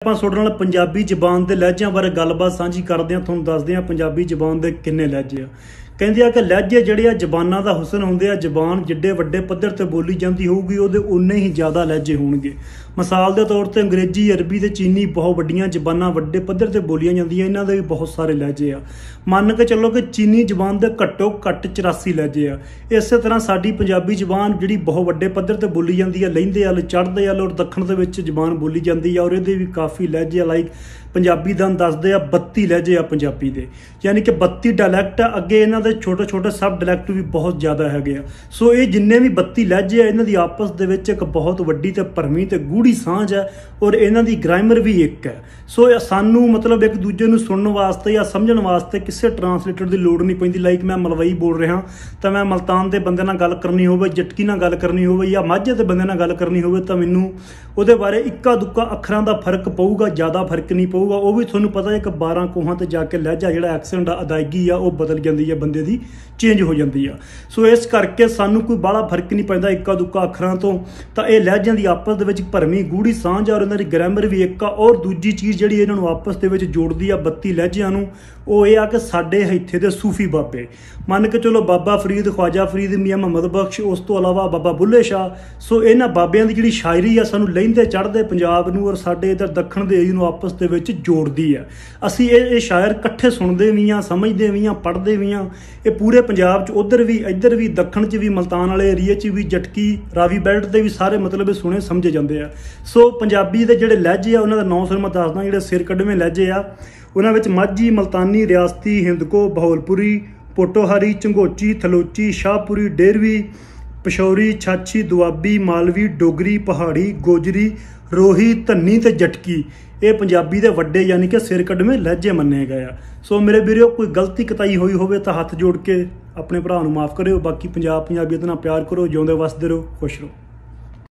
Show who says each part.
Speaker 1: ਆਪਾਂ ਤੁਹਾਡੇ ਨਾਲ ਪੰਜਾਬੀ ਜ਼ਬਾਨ ਦੇ ਲਹਿਜਿਆਂ ਬਾਰੇ ਗੱਲਬਾਤ ਸਾਂਝੀ ਕਰਦੇ ਹਾਂ। ਤੁਹਾਨੂੰ ਦੱਸਦੇ ਹਾਂ ਪੰਜਾਬੀ ਜ਼ਬਾਨ ਦੇ ਕਿੰਨੇ ਲਹਿਜੇ ਆ। ਕਹਿੰਦੇ ਆ ਕਿ ਲਹਿਜੇ ਜਿਹੜੇ ਆ ਜ਼ਬਾਨਾਂ ਦਾ ਹੁਸਨ ਹੁੰਦੇ ਆ। ਜ਼ਬਾਨ ਜਿੱਡੇ ਵੱਡੇ ਪੱਧਰ ਤੇ ਬੋਲੀ ਜਾਂਦੀ ਹੋਊਗੀ ਉਹਦੇ ਉਨੇ ਹੀ ਜ਼ਿਆਦਾ ਲਹਿਜੇ ਹੋਣਗੇ। ਮਿਸਾਲ ਦੇ ਤੌਰ ਤੇ ਅੰਗਰੇਜ਼ੀ, ਅਰਬੀ ਤੇ ਚੀਨੀ ਬਹੁਤ ਵੱਡੀਆਂ ਜ਼ਬਾਨਾਂ ਵੱਡੇ ਪੱਧਰ ਤੇ ਬੋਲੀਆਂ ਜਾਂਦੀਆਂ। ਇਹਨਾਂ ਦੇ ਵੀ ਬਹੁਤ ਸਾਰੇ ਲਹਿਜੇ ਆ। ਮੰਨ ਕੇ ਚੱਲੋ ਕਿ ਚੀਨੀ ਜ਼ਬਾਨ ਦੇ ਘੱਟੋ ਘੱਟ 84 ਲਹਿਜੇ ਆ। ਇਸੇ ਤਰ੍ਹਾਂ ਸਾਡੀ ਪੰਜਾਬੀ ਜ਼ਬਾਨ ਜਿਹੜੀ ਬਹੁਤ ਵੱਡੇ ਪੱਧਰ ਤੇ ਬੋਲੀ ਜਾਂਦੀ ਆ, ਲਹਿੰਦੇ ਵੱਲ, ਚੜ੍ਹਦੇ ਵੱਲ ਔਰ ਦੱਖਣ ਦੇ ਵਿੱਚ ਜ਼ਬਾਨ ਬੋਲੀ ਜਾਂਦੀ ਆ। ਔਰ ਇਹਦੇ ਵੀ ਕਾਫੀ ਲਹਿਜੇ ਆ। ਲਾਈਕ ਪੰਜਾਬੀ ਦਾ ਦੱਸਦੇ ਆ 32 ਲਹਿਜੇ ਆ ਪੰਜਾਬੀ ਦੇ, ਯਾਨੀ ਕਿ 32 ਡਾਇਲੈਕਟ ਆ। ਅੱਗੇ ਇਹਨਾਂ ਦੇ ਛੋਟੇ ਛੋਟੇ ਸਬ ਡਾਇਲੈਕਟ ਵੀ ਬਹੁਤ ਜ਼ਿਆਦਾ ਹੈਗੇ ਆ। ਸੋ ਇਹ ਜਿੰਨੇ ਵੀ 32 ਲਹਿਜੇ ਆ ਇਹਨਾਂ ਦੀ ਆਪਸ ਦੇ ਵਿੱਚ ਇੱਕ ਬਹੁਤ ਵੱਡੀ ਤੇ ਭਰਵੀਂ ਤੇ ਗੂੜੀ ਸਾਂਝ ਹੈ। ਔਰ ਇਹਨਾਂ ਦੀ ਗ੍ਰਾਮਰ ਵੀ ਇੱਕ ਹੈ। ਸੋ ਸਾਨੂੰ ਮਤਲਬ ਇੱਕ ਦੂਜੇ ਨੂੰ ਸੁਣਨ ਵਾਸਤੇ ਜਾਂ ਸਮਝਣ ਵਾਸਤੇ ਕਿਸੇ ਟਰਾਂਸਲੇਟਰ ਦੀ ਲੋੜ ਨਹੀਂ ਪੈਂਦੀ। ਲਾਈਕ ਮੈਂ ਮਲਵਈ ਬੋਲ ਰਿਹਾ ਤਾਂ ਮੈਂ ਮਲਤਾਨ ਦੇ ਬੰਦੇ ਨਾਲ ਗੱਲ ਕਰਨੀ ਹੋਵੇ, ਜਟਕੀ ਨਾਲ ਗੱਲ ਕਰਨੀ ਹੋਵੇ ਜਾਂ ਮਾਝੇ ਦੇ ਬੰਦੇ ਨਾਲ ਗੱਲ ਕਰਨੀ ਹੋਵੇ ਤਾਂ ਮੈਨੂੰ ਉਹਦੇ ਬਾਰੇ ਇੱਕਾ ਦੁੱਕਾ ਅੱਖਰਾਂ ਦਾ ਫਰਕ ਪਊਗਾ, ਜ਼ਿਆਦਾ ਫਰਕ ਨਹੀਂ ਪਊਗਾ। ਉਹ ਵੀ ਤੁਹਾਨੂੰ ਪਤਾ ਹੈ ਕਿ 12 ਕੋਹਾਂ ਤੇ ਜਾ ਕੇ ਲਹਿਜਾ ਜਿਹੜਾ ਐਕਸੈਂਟ ਆ, ਅਦਾਇਗੀ ਆ, ਉਹ ਬਦਲ ਜਾਂਦੀ ਹੈ, ਬੰਦੇ ਦੀ ਚੇਂਜ ਹੋ ਜਾਂਦੀ ਆ। ਸੋ ਇਸ ਕਰਕੇ ਸਾਨੂੰ ਕੋਈ ਬਾਹਲਾ ਫਰਕ ਨਹੀਂ ਪੈਂਦਾ ਇੱਕਾ ਦੁੱਕਾ ਅੱਖਰਾਂ ਤੋਂ। ਤਾਂ ਇਹ ਲਹਿਜਿਆਂ ਦੀ ਆਪਸ ਦੇ ਵਿੱਚ ਭਰਵੀਂ ਗੂੜੀ ਸਾਂਝ ਆ ਔਰ ਇਹਨਾਂ ਦੀ ਗ੍ਰਾਮਰ ਵੀ ਇੱਕ ਆ। ਔਰ ਦੂਜੀ ਚੀਜ਼ ਜਿਹੜੀ ਇਹਨਾਂ ਨੂੰ ਆਪਸ ਦੇ ਵਿੱਚ ਜੋੜਦੀ ਆ 32 ਲਹਿਜਿਆਂ ਨੂੰ, ਉਹ ਇਹ ਆ ਕਿ ਸਾਡੇ ਇੱਥੇ ਦੇ ਸੂਫੀ ਬਾਬੇ, ਮੰਨ ਕੇ ਚਲੋ ਬਾਬਾ ਫਰੀਦ, ਖਵਾਜਾ ਫਰੀਦ, ਮੀਆਂ ਮੁਹੰਮਦ ਬਖਸ਼, ਉਸ ਤੋਂ ਇਲਾਵਾ ਬਾਬਾ ਬੁੱਲੇ ਸ਼ਾਹ। ਸੋ ਇਹਨਾਂ ਬਾਬਿਆਂ ਦੀ ਜਿਹੜੀ ਸ਼ਾਇਰੀ ਆ ਸਾਨੂੰ ਲਹਿੰਦੇ ਚੜ੍ਹਦੇ ਪੰਜਾਬ ਨੂੰ ਔਰ ਸਾਡੇ ਇੱਧਰ ਦੱਖਣ ਦੇ ਏਰੀਏ ਨੂੰ ਆਪਸ ਦੇ ਵਿੱਚ ਜੋੜਦੀ ਆ। ਅਸੀਂ ਇਹ ਸ਼ਾਇਰ ਇਕੱਠੇ ਸੁਣਦੇ ਵੀ ਹਾਂ, ਸਮਝਦੇ ਵੀ ਹਾਂ, ਪੜ੍ਹਦੇ ਵੀ ਹਾਂ। ਇਹ ਪੂਰੇ ਪੰਜਾਬ 'ਚ ਉੱਧਰ ਵੀ, ਇੱਧਰ ਵੀ, ਦੱਖਣ 'ਚ ਵੀ, ਮਲਤਾਨ ਵਾਲੇ ਏਰੀਏ 'ਚ ਵੀ, ਜਟਕੀ, ਰਾਵੀ ਬੈਲਟ ਦੇ ਵੀ ਸਾਰੇ ਮਤਲਬ ਇਹ ਸੁਣੇ ਸਮਝੇ ਜਾਂਦੇ ਆ। ਸੋ ਪੰਜਾਬੀ ਦੇ ਜਿਹੜੇ ਲਹਿਜੇ ਆ ਉਹਨਾਂ ਦਾ ਨਾਂ ਤੁਹਾਨੂੰ ਮੈਂ ਦੱਸਦਾ। ਜਿਹੜੇ ਸਿਰ ਕੱਢਵੇਂ ਲਹਿਜੇ ਆ ਉਹਨਾਂ ਵਿੱਚ ਮਾਝੀ, ਮਲਤਾਨੀ, ਰਿਆਸਤੀ, ਹਿੰਦਕੋ, ਬਹੌਲਪੁਰੀ, ਪੋਟੋਹਾਰੀ, ਝੰਗੋਚੀ, ਥਲੋਚੀ, ਸ਼ਾਹਪੁਰੀ, ਡੇਰਵੀ, ਪਸ਼ੌਰੀ, ਛਾਛੀ, ਦੁਆਬੀ, ਮਾਲਵੀ, ਡੋਗਰੀ, ਪਹਾੜੀ, ਗੋਜਰੀ, ਰੋਹੀ, ਧੰਨੀ ਤੇ ਜਟਕੀ ਇਹ ਪੰਜਾਬੀ ਦੇ ਵੱਡੇ ਯਾਨੀ ਕਿ ਸਿਰ ਕੱਢਵੇਂ ਲਹਿਜੇ ਮੰਨੇ ਗਏ ਆ। ਸੋ ਮੇਰੇ ਵੀਰੋ, ਕੋਈ ਗਲਤੀ ਕਤਾਈ ਹੋਈ ਹੋਵੇ ਤਾਂ ਹੱਥ ਜੋੜ ਕੇ ਆਪਣੇ ਭਰਾ ਨੂੰ ਮਾਫ ਕਰਿਓ। ਬਾਕੀ ਪੰਜਾਬੀਅਤ ਨਾਲ ਪਿਆਰ ਕਰੋ, ਜਿਉਂਦੇ ਵਸਦੇ ਰਹੋ, ਖੁਸ਼ ਰਹੋ।